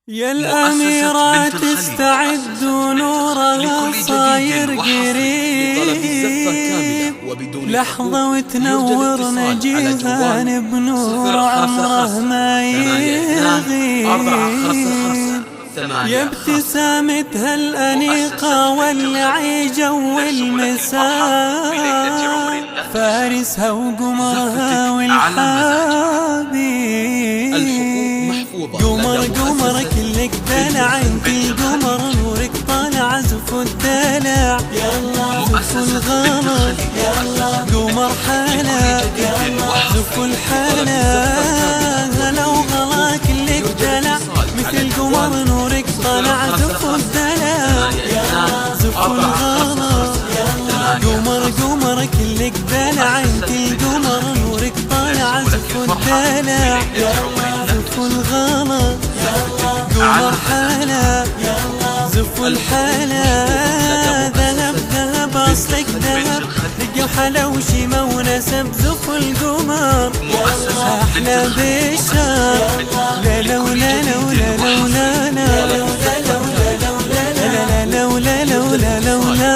يا الأميرة تستعد ونورها صاير قريب، لحظة وتنور جيهان بنور عمره ما يغيب. يا ابتسامتها الأنيقة والعيجة والمساء، فارسها وقمرها والحبيب. قمر كلك دلع، انت القمر نورك طالع زف الدلع. زف الغلا قمر حلا، زف الحلا هلا وغلا كلك دلع، مثل قمر نورك طالع زف الدلع. زف الغلا قمر كلك دلع، انت القمر نورك طالع زف الدلع. زف الغلا قمر حلا، زف الحلا ذهب ذهب أصلك ذهب، لقى حلا وشيمة ونسب. زف القمر أحلى بالشام، لا لا ولا لا ولا لا ولا لا لا ولا لا ولا لا ولا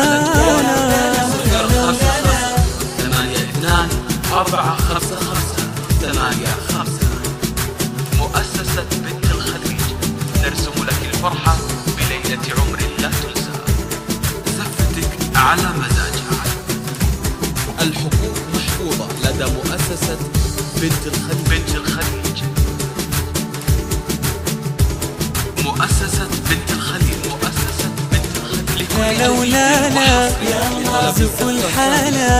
825 مؤسسة بنت الخليج نرسم لك الفرحة بليلة عمر لا تنسى. زفتك على مزاجها. الحقوق محفوظة لدى مؤسسة بنت الخليج. مؤسسة بنت الخليج. لا ولا لا زف الحلا،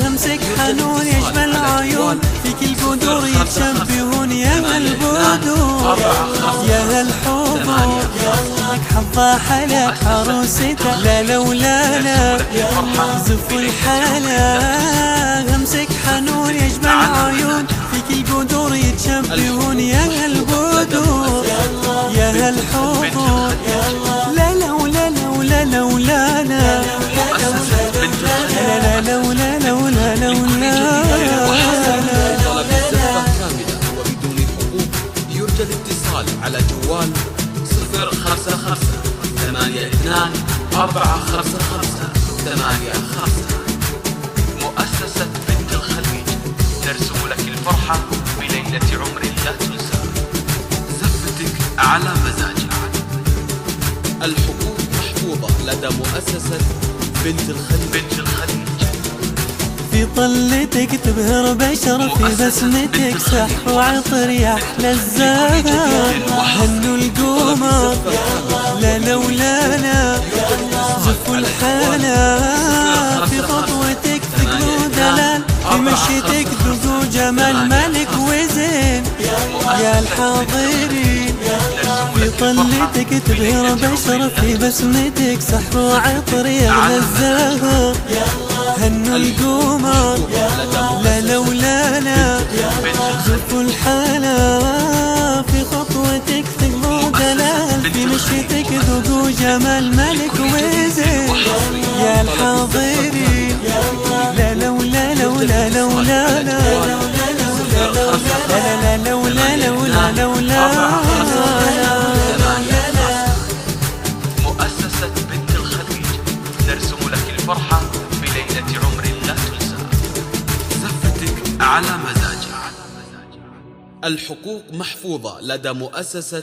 همسك حنون يجمل عيون، فيك البدور يتشبهون يا هالبدور يا هالحضور. لك حظة حلا عروستها. لا لا ولا لا زف الحلا، همسك حنون يجمل عيون، فيك البدور يتشبهون يا هالبدور يا هالحضور. لا لا ولا لا ولا لا ولا لا لا لا ولا لا ولا لا ولا وبدون حقوق يرجى الاتصال على جوال 055-82-455-85. مؤسسة بنت الخليج ترسم لك الفرحة بليلة عمر لا تنسى. زفتك على مزاجها. الحقوق محفوظة لدى مؤسسة بنت الخليج. في طلتك تبهر بشر، في بسمتك سحر وعطر يا أحلى الزهر. هنوا القمر لا لا ولا لا زف الحلا، في خطوتك ثقل دلال، في مشيتك ذوق جمال ملك وزين يا الحاضرين. في طلتك تبهر بشر، في بسمتك سحر وعطر يا أغلى الزهر. هنوا القمر لا لا ولا لا زف الحلا، في خطوتك ثقل دلال، في مشيتك ذوق جمال ملك وزين يا الحاضرين. لا لا ولا لا ولا لا ولا لا لا ولا لا ولا لا ولا. مؤسسة بنت الخليج نرسم لك الفرحة بليلة عمر لا تنسى. زفتك على مزاجها. الحقوق محفوظة لدى مؤسسة